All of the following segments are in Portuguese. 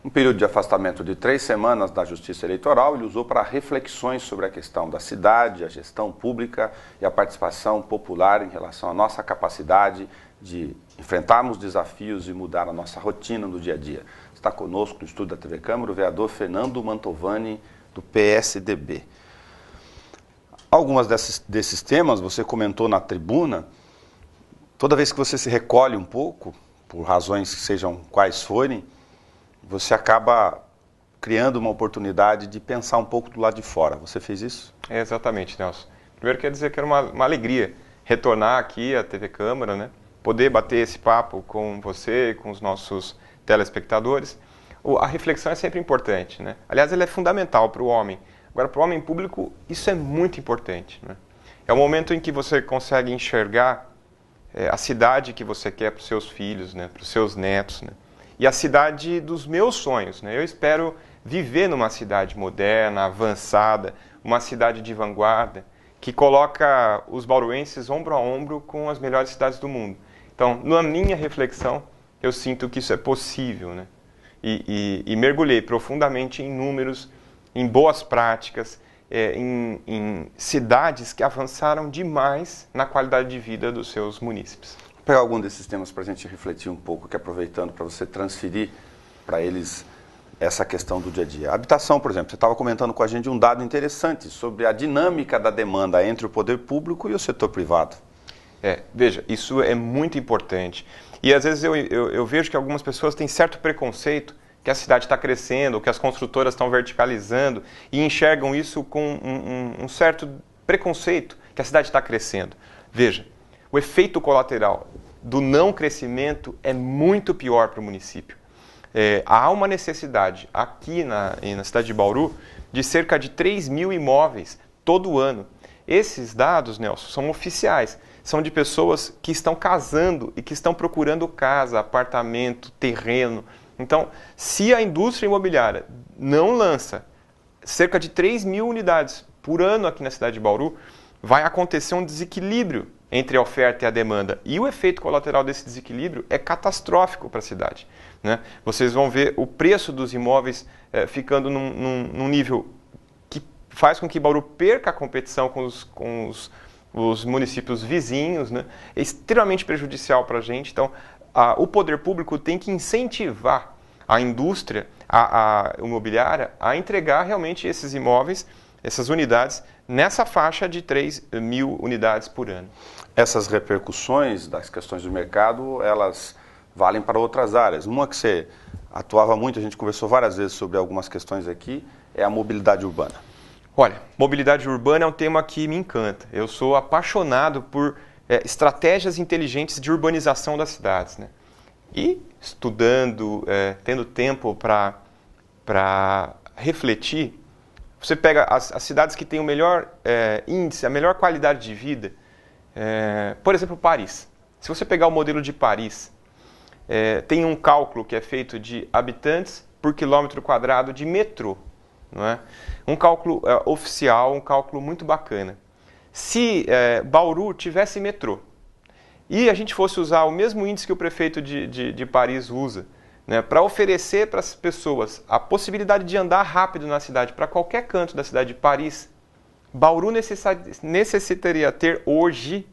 Um período de afastamento de 3 semanas da Justiça Eleitoral, ele usou para reflexões sobre a questão da cidade, a gestão pública e a participação popular em relação à nossa capacidade de enfrentarmos desafios e mudar a nossa rotina no dia a dia. Está conosco no estúdio da TV Câmara o vereador Fernando Mantovani, do PSDB. Algumas desses temas você comentou na tribuna. Toda vez que você se recolhe um pouco, por razões que sejam quais forem, você acaba criando uma oportunidade de pensar um pouco do lado de fora. Você fez isso? Exatamente, Nelson. Primeiro quero dizer que era uma alegria retornar aqui à TV Câmara, né? Poder bater esse papo com você, com os nossos telespectadores. A reflexão é sempre importante, né? Aliás, ela é fundamental para o homem. Agora, para o homem público, isso é muito importante, né? É o momento em que você consegue enxergar a cidade que você quer para os seus filhos, né? Para os seus netos, né? E a cidade dos meus sonhos, né? Eu espero viver numa cidade moderna, avançada, uma cidade de vanguarda, que coloca os bauruenses ombro a ombro com as melhores cidades do mundo. Então, na minha reflexão, eu sinto que isso é possível, né? E mergulhei profundamente em números, em boas práticas, em cidades que avançaram demais na qualidade de vida dos seus munícipes. Vou pegar algum desses temas para a gente refletir um pouco, que aproveitando para você transferir para eles essa questão do dia a dia. A habitação, por exemplo, você estava comentando com a gente um dado interessante sobre a dinâmica da demanda entre o poder público e o setor privado. Veja, isso é muito importante. E às vezes eu vejo que algumas pessoas têm certo preconceito que a cidade está crescendo, que as construtoras estão verticalizando e enxergam isso com um certo preconceito, que a cidade está crescendo. Veja, o efeito colateral do não crescimento é muito pior para o município. Há uma necessidade aqui na cidade de Bauru de cerca de 3 mil imóveis todo ano. Esses dados, Nelson, são oficiais. São de pessoas que estão casando e que estão procurando casa, apartamento, terreno. Então, se a indústria imobiliária não lança cerca de 3 mil unidades por ano aqui na cidade de Bauru, vai acontecer um desequilíbrio entre a oferta e a demanda. E o efeito colateral desse desequilíbrio é catastrófico para a cidade, né? Vocês vão ver o preço dos imóveis ficando num nível que faz com que Bauru perca a competição com os municípios vizinhos, né? É extremamente prejudicial para a gente. Então, o poder público tem que incentivar a indústria a imobiliária a entregar realmente esses imóveis, essas unidades, nessa faixa de 3 mil unidades por ano. Essas repercussões das questões do mercado, elas valem para outras áreas. Uma que você atuava muito, a gente conversou várias vezes sobre algumas questões aqui, é a mobilidade urbana. Olha, mobilidade urbana é um tema que me encanta. Eu sou apaixonado por estratégias inteligentes de urbanização das cidades, né? E estudando, tendo tempo para refletir, você pega as cidades que têm o melhor índice, a melhor qualidade de vida, por exemplo, Paris. Se você pegar o modelo de Paris, tem um cálculo que é feito de habitantes por quilômetro quadrado de metrô, não é? Um cálculo oficial, um cálculo muito bacana. Se Bauru tivesse metrô e a gente fosse usar o mesmo índice que o prefeito de Paris usa, né, para oferecer para as pessoas a possibilidade de andar rápido na cidade, para qualquer canto da cidade de Paris, Bauru necessitaria ter hoje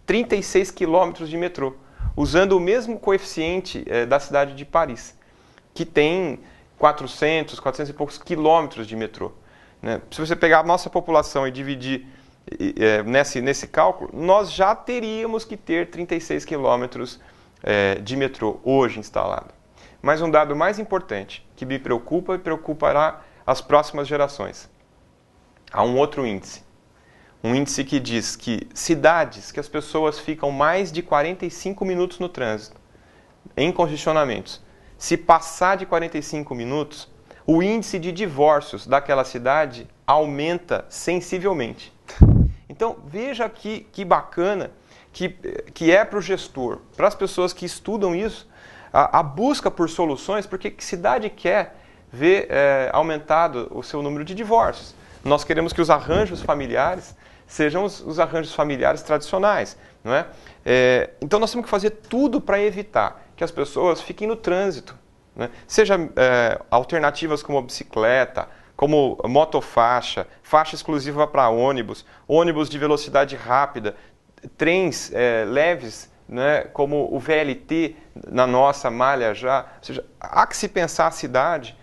36 quilômetros de metrô, usando o mesmo coeficiente da cidade de Paris, que tem 400 e poucos quilômetros de metrô, né? Se você pegar a nossa população e dividir nesse cálculo, nós já teríamos que ter 36 quilômetros de metrô hoje instalado. Mas um dado mais importante, que me preocupa e preocupará as próximas gerações. Há um outro índice. Um índice que diz que cidades que as pessoas ficam mais de 45 minutos no trânsito, em congestionamentos, se passar de 45 minutos, o índice de divórcios daquela cidade aumenta sensivelmente. Então, veja que bacana que é para o gestor, para as pessoas que estudam isso, a busca por soluções, porque que cidade quer ver aumentado o seu número de divórcios? Nós queremos que os arranjos familiares sejam os arranjos familiares tradicionais, não é? Então nós temos que fazer tudo para evitar que as pessoas fiquem no trânsito, né? Seja alternativas como bicicleta, como motofaixa, faixa exclusiva para ônibus, ônibus de velocidade rápida, trens leves, né, como o VLT na nossa malha já. Ou seja, há que se pensar a cidade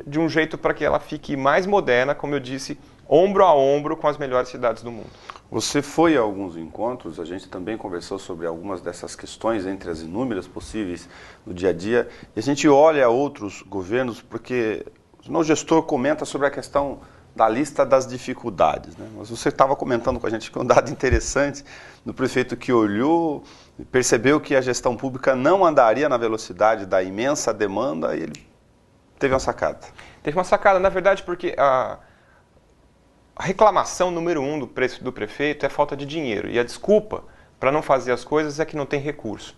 de um jeito para que ela fique mais moderna, como eu disse, ombro a ombro com as melhores cidades do mundo. Você foi a alguns encontros, a gente também conversou sobre algumas dessas questões entre as inúmeras possíveis no dia a dia, e a gente olha outros governos, porque o gestor comenta sobre a questão da lista das dificuldades, né? Mas você estava comentando com a gente que um dado interessante do prefeito que olhou, percebeu que a gestão pública não andaria na velocidade da imensa demanda e ele teve uma sacada. Teve uma sacada, na verdade, porque a reclamação número 1 do prefeito é falta de dinheiro. E a desculpa para não fazer as coisas é que não tem recurso.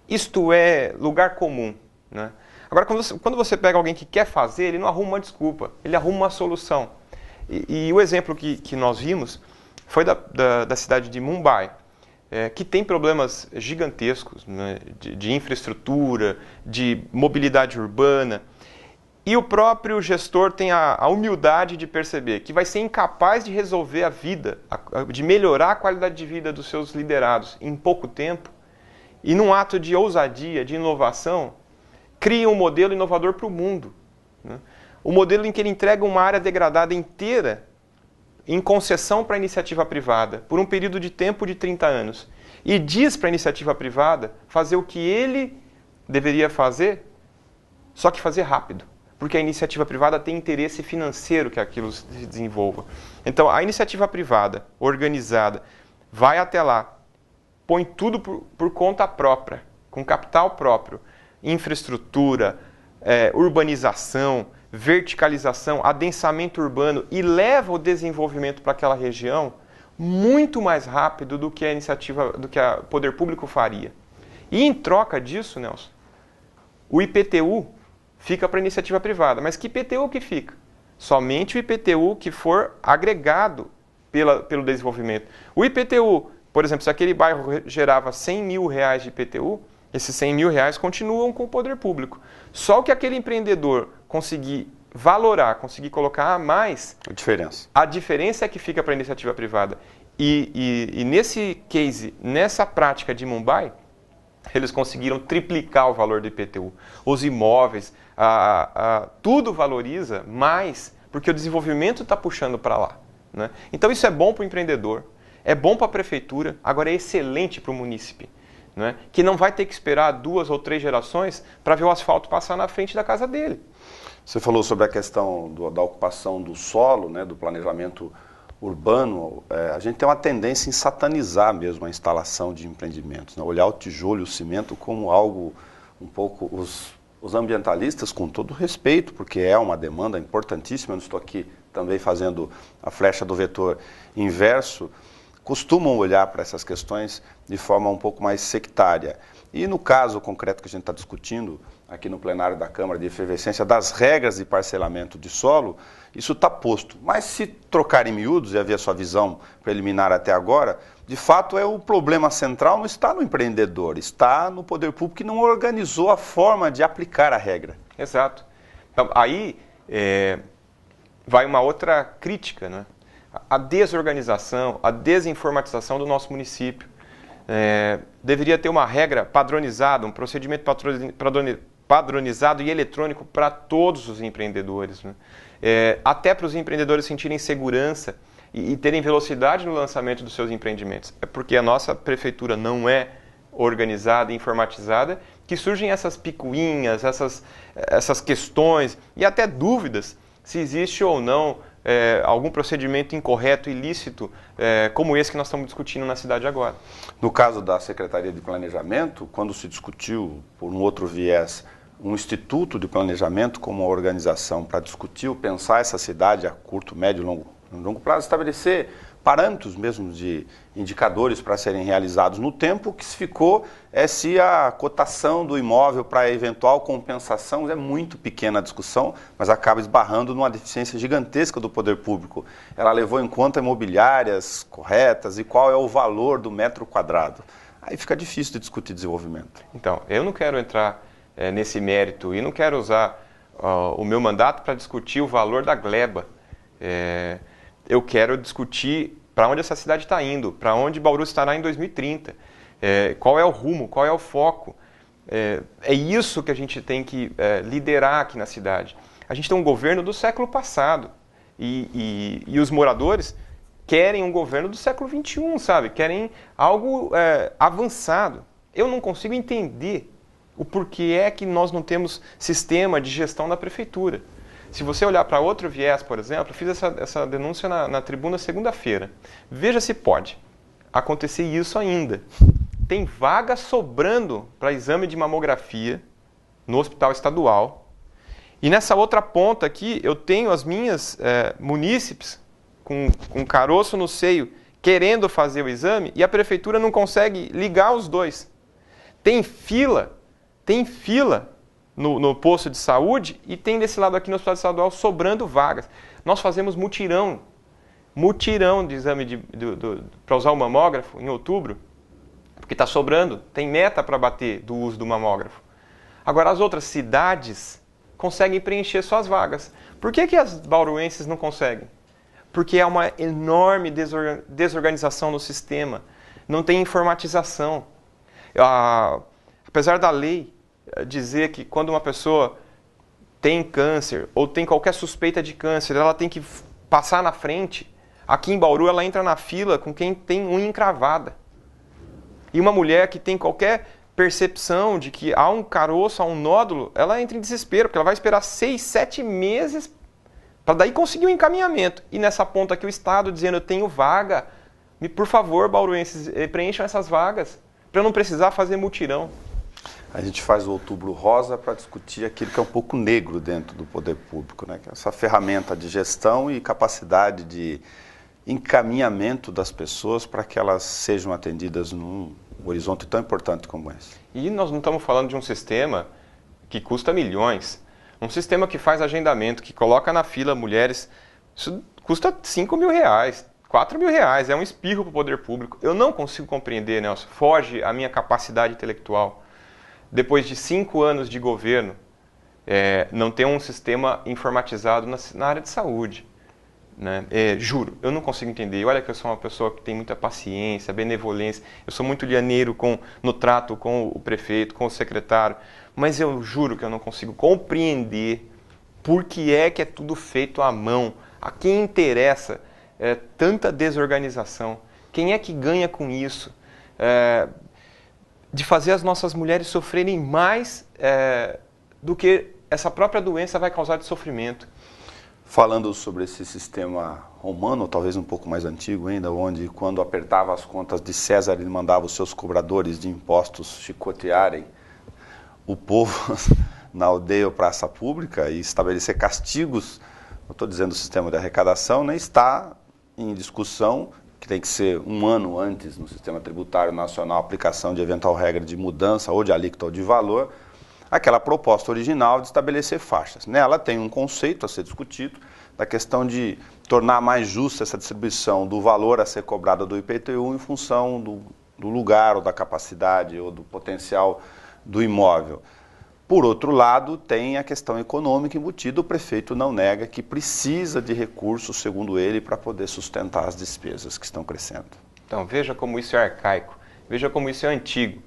Isto é lugar comum, né? Agora, quando você pega alguém que quer fazer, ele não arruma uma desculpa, ele arruma uma solução. E o exemplo que nós vimos foi da cidade de Mumbai, que tem problemas gigantescos, né, de infraestrutura, de mobilidade urbana. E o próprio gestor tem a humildade de perceber que vai ser incapaz de resolver a vida, de melhorar a qualidade de vida dos seus liderados em pouco tempo, e num ato de ousadia, de inovação, cria um modelo inovador para o mundo, né? O modelo em que ele entrega uma área degradada inteira em concessão para a iniciativa privada, por um período de tempo de 30 anos, e diz para a iniciativa privada fazer o que ele deveria fazer, só que fazer rápido. Porque a iniciativa privada tem interesse financeiro que aquilo se desenvolva. Então, a iniciativa privada, organizada, vai até lá, põe tudo por conta própria, com capital próprio, infraestrutura, urbanização, verticalização, adensamento urbano, e leva o desenvolvimento para aquela região muito mais rápido do que o poder público faria. E em troca disso, Nelson, o IPTU fica para a iniciativa privada. Mas que IPTU que fica? Somente o IPTU que for agregado pelo desenvolvimento. O IPTU, por exemplo, se aquele bairro gerava 100 mil reais de IPTU, esses 100 mil reais continuam com o poder público. Só que aquele empreendedor conseguir valorar, conseguir colocar a mais... A diferença é que fica para a iniciativa privada. E nesse case, nessa prática de Mumbai, eles conseguiram triplicar o valor do IPTU. Os imóveis, tudo valoriza mais, porque o desenvolvimento está puxando para lá, né? Então isso é bom para o empreendedor, é bom para a prefeitura, agora é excelente para o munícipe, né? Que não vai ter que esperar 2 ou 3 gerações para ver o asfalto passar na frente da casa dele. Você falou sobre a questão da ocupação do solo, né, do planejamento urbano. A gente tem uma tendência em satanizar mesmo a instalação de empreendimentos, né? Olhar o tijolo e o cimento como algo um pouco... Os ambientalistas, com todo respeito, porque é uma demanda importantíssima, eu não estou aqui também fazendo a flecha do vetor inverso, costumam olhar para essas questões de forma um pouco mais sectária. E no caso concreto que a gente está discutindo aqui no plenário da Câmara de Efervescência das regras de parcelamento de solo, isso está posto. Mas se trocar em miúdos, e havia sua visão preliminar até agora, de fato o problema central não está no empreendedor, está no poder público que não organizou a forma de aplicar a regra. Exato. Então, aí vai uma outra crítica, né? A desorganização, a desinformatização do nosso município. Deveria ter uma regra padronizada, um procedimento padronizado e eletrônico para todos os empreendedores, né? Até para os empreendedores sentirem segurança e terem velocidade no lançamento dos seus empreendimentos. É porque a nossa prefeitura não é organizada e informatizada que surgem essas picuinhas, essas questões e até dúvidas se existe ou não algum procedimento incorreto, ilícito, como esse que nós estamos discutindo na cidade agora. No caso da Secretaria de Planejamento, quando se discutiu, por um outro viés, um instituto de planejamento como uma organização para discutir, pensar essa cidade a curto, médio e longo prazo, estabelecer parâmetros mesmo de indicadores para serem realizados no tempo, o que se ficou é se a cotação do imóvel para eventual compensação é muito pequena a discussão, mas acaba esbarrando numa deficiência gigantesca do poder público. Ela levou em conta imobiliárias corretas e qual é o valor do metro quadrado. Aí fica difícil de discutir desenvolvimento. Então, eu não quero entrar nesse mérito e não quero usar o meu mandato para discutir o valor da gleba. Eu quero discutir para onde essa cidade está indo, para onde Bauru estará em 2030, qual é o rumo, qual é o foco. É isso que a gente tem que liderar aqui na cidade. A gente tem um governo do século passado e os moradores querem um governo do século XXI, sabe? Querem algo avançado. Eu não consigo entender o porquê é que nós não temos sistema de gestão da prefeitura. Se você olhar para outro viés, por exemplo, eu fiz essa denúncia na tribuna segunda-feira. Veja se pode acontecer isso ainda. Tem vaga sobrando para exame de mamografia no hospital estadual. E nessa outra ponta aqui, eu tenho as minhas munícipes com caroço no seio querendo fazer o exame e a prefeitura não consegue ligar os dois. Tem fila no posto de saúde e tem desse lado aqui no hospital estadual sobrando vagas. Nós fazemos mutirão de exame para usar o mamógrafo em outubro, porque está sobrando, tem meta para bater do uso do mamógrafo. Agora, as outras cidades conseguem preencher suas vagas. Por que as bauruenses não conseguem? Porque há uma enorme desorganização no sistema, não tem informatização. Apesar da lei dizer que quando uma pessoa tem câncer ou tem qualquer suspeita de câncer, ela tem que passar na frente, aqui em Bauru ela entra na fila com quem tem unha encravada. E uma mulher que tem qualquer percepção de que há um caroço, há um nódulo, ela entra em desespero, porque ela vai esperar 6, 7 meses para daí conseguir um encaminhamento. E nessa ponta aqui o Estado dizendo, eu tenho vaga, por favor, bauruenses, preencham essas vagas, para eu não precisar fazer mutirão. A gente faz o Outubro Rosa para discutir aquilo que é um pouco negro dentro do poder público, né? Que é essa ferramenta de gestão e capacidade de encaminhamento das pessoas para que elas sejam atendidas num horizonte tão importante como esse. E nós não estamos falando de um sistema que custa milhões, um sistema que faz agendamento, que coloca na fila mulheres, isso custa 5 mil reais, 4 mil reais, é um espirro para o poder público. Eu não consigo compreender, Nelson, foge a minha capacidade intelectual. Depois de 5 anos de governo, não ter um sistema informatizado na área de saúde. Né? Juro, eu não consigo entender. Olha que eu sou uma pessoa que tem muita paciência, benevolência, eu sou muito lianeiro no trato com o prefeito, com o secretário, mas eu juro que eu não consigo compreender por que é tudo feito à mão. A quem interessa tanta desorganização? Quem é que ganha com isso? De fazer as nossas mulheres sofrerem mais do que essa própria doença vai causar de sofrimento. Falando sobre esse sistema romano, talvez um pouco mais antigo ainda, onde quando apertava as contas de César, ele mandava os seus cobradores de impostos chicotearem o povo na aldeia ou praça pública e estabelecer castigos, não estou dizendo o sistema de arrecadação, nem está em discussão, que tem que ser 1 ano antes no sistema tributário nacional, a aplicação de eventual regra de mudança ou de alíquota ou de valor, aquela proposta original de estabelecer faixas. Nela tem um conceito a ser discutido, da questão de tornar mais justa essa distribuição do valor a ser cobrado do IPTU em função do lugar ou da capacidade ou do potencial do imóvel. Por outro lado, tem a questão econômica embutida, o prefeito não nega que precisa de recursos, segundo ele, para poder sustentar as despesas que estão crescendo. Então, veja como isso é arcaico, veja como isso é antigo.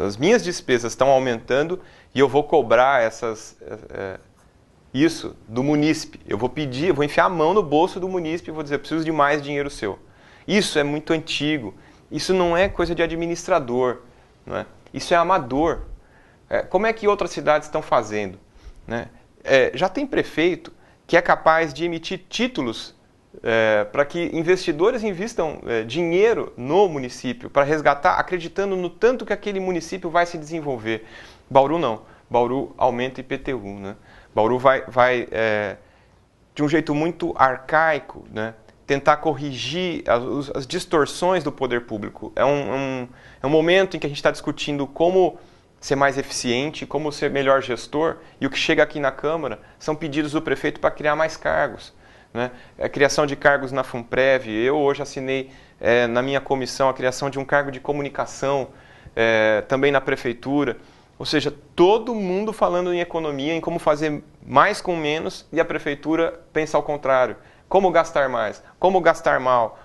As minhas despesas estão aumentando e eu vou cobrar isso do munícipe. Eu vou enfiar a mão no bolso do munícipe e vou dizer, eu preciso de mais dinheiro seu. Isso é muito antigo, isso não é coisa de administrador, não é? Isso é amador. Como é que outras cidades estão fazendo? Né? Já tem prefeito que é capaz de emitir títulos para que investidores investam dinheiro no município, para resgatar, acreditando no tanto que aquele município vai se desenvolver. Bauru não. Bauru aumenta IPTU. Né? Bauru vai de um jeito muito arcaico, né? Tentar corrigir as distorções do poder público. É um momento em que a gente está discutindo como ser mais eficiente, como ser melhor gestor, e o que chega aqui na Câmara são pedidos do prefeito para criar mais cargos. Né? A criação de cargos na FUNPREV, eu hoje assinei na minha comissão a criação de um cargo de comunicação também na prefeitura, Ou seja, todo mundo falando em economia, em como fazer mais com menos, e a prefeitura pensa ao contrário. Como gastar mais? Como gastar mal?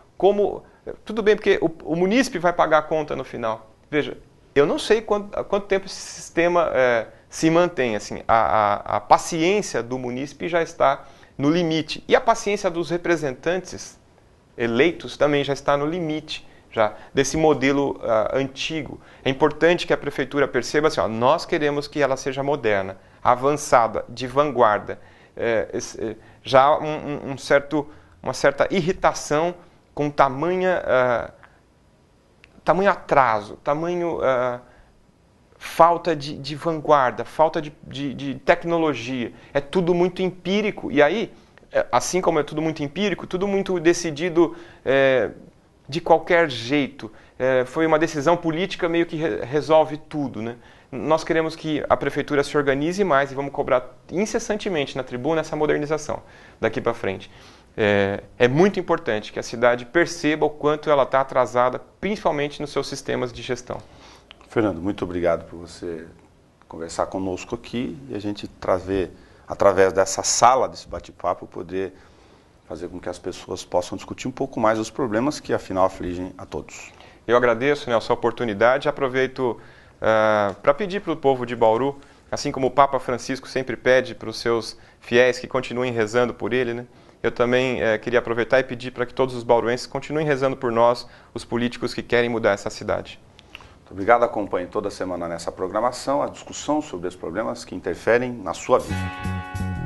Tudo bem, porque o munícipe vai pagar a conta no final. Veja, eu não sei há quanto tempo esse sistema se mantém. Assim, a paciência do munícipe já está no limite. E a paciência dos representantes eleitos também já está no limite já desse modelo antigo. É importante que a prefeitura perceba assim, nós queremos que ela seja moderna, avançada, de vanguarda. Já há uma certa irritação com tamanho atraso, falta de vanguarda, falta de tecnologia. É tudo muito empírico. E aí, assim como é tudo muito empírico, tudo muito decidido de qualquer jeito. Foi uma decisão política meio que resolve tudo, né? Nós queremos que a prefeitura se organize mais e vamos cobrar incessantemente na tribuna essa modernização daqui para frente. É muito importante que a cidade perceba o quanto ela está atrasada, principalmente nos seus sistemas de gestão. Fernando, muito obrigado por você conversar conosco aqui e a gente trazer, através dessa sala, desse bate-papo, poder fazer com que as pessoas possam discutir um pouco mais os problemas que, afinal, afligem a todos. Eu agradeço, Nelson, a oportunidade. Aproveito para pedir para o povo de Bauru, assim como o Papa Francisco sempre pede para os seus fiéis que continuem rezando por ele, né? Eu também queria aproveitar e pedir para que todos os bauruenses continuem rezando por nós, os políticos que querem mudar essa cidade. Muito obrigado. Acompanhe toda semana nessa programação a discussão sobre os problemas que interferem na sua vida.